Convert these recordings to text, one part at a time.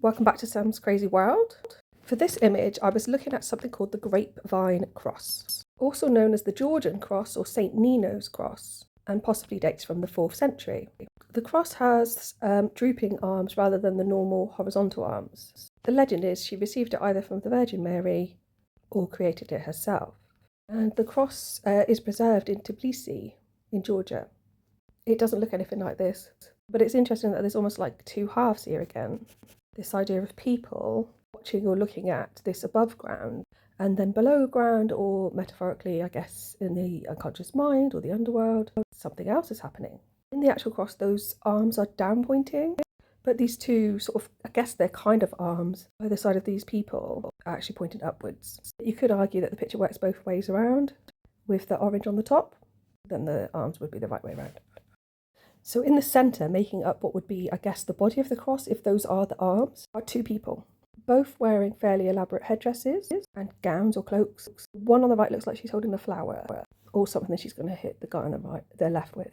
Welcome back to Sam's Crazy World. For this image, I was looking at something called the Grapevine Cross, also known as the Georgian Cross or St. Nino's Cross, and possibly dates from the 4th century. The cross has drooping arms rather than the normal horizontal arms. The legend is she received it either from the Virgin Mary or created it herself. And the cross is preserved in Tbilisi in Georgia. It doesn't look anything like this, but it's interesting that there's almost like two halves here again. This idea of people watching or looking at this above ground, and then below ground, or metaphorically, I guess, in the unconscious mind or the underworld, something else is happening. In the actual cross, those arms are down pointing, but these two sort of, I guess they're kind of arms, either side of these people are actually pointed upwards. You could argue that the picture works both ways around. With the orange on the top, then the arms would be the right way around. So in the centre, making up what would be, I guess, the body of the cross, if those are the arms, are two people, both wearing fairly elaborate headdresses and gowns or cloaks. One on the right looks like she's holding a flower or something that she's going to hit the guy on the left with.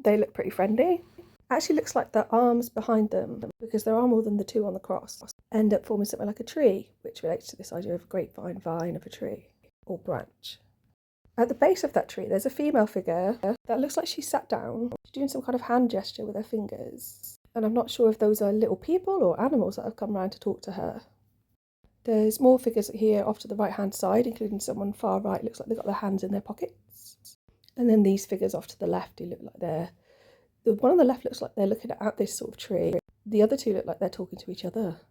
They look pretty friendly. Actually looks like the arms behind them, because there are more than the two on the cross, end up forming something like a tree, which relates to this idea of a grapevine vine of a tree or branch. At the base of that tree, there's a female figure that looks like she's sat down. She's doing some kind of hand gesture with her fingers. And I'm not sure if those are little people or animals that have come around to talk to her. There's more figures here off to the right-hand side, including someone far right. Looks like they've got their hands in their pockets. And then these figures off to the left do look like the one on the left looks like they're looking at this sort of tree. The other two look like they're talking to each other.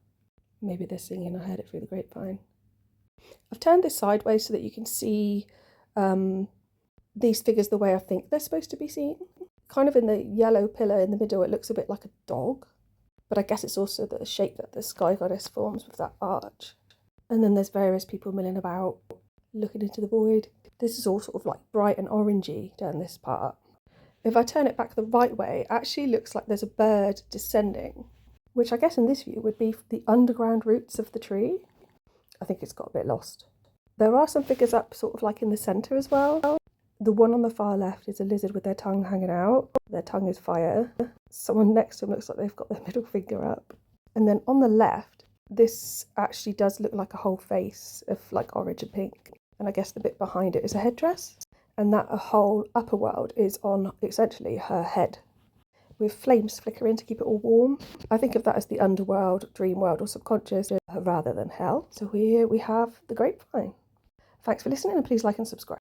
Maybe they're singing. I heard it through the grapevine. I've turned this sideways so that you can see these figures the way I think they're supposed to be seen. Kind of in the yellow pillar in the middle, it looks a bit like a dog, but I guess it's also the shape that the sky goddess forms with that arch. And then there's various people milling about, looking into the void. This is all sort of like bright and orangey down this part. If I turn it back the right way, it actually looks like there's a bird descending, which I guess in this view would be the underground roots of the tree. I think it's got a bit lost. There are some figures up sort of like in the centre as well. The one on the far left is a lizard with their tongue hanging out. Their tongue is fire. Someone next to them looks like they've got their middle finger up. And then on the left, this actually does look like a whole face of like orange and pink. And I guess the bit behind it is a headdress. And that whole upper world is on essentially her head, with flames flickering to keep it all warm. I think of that as the underworld, dream world or subconscious rather than hell. So here we have the grapevine. Thanks for listening, and please like and subscribe.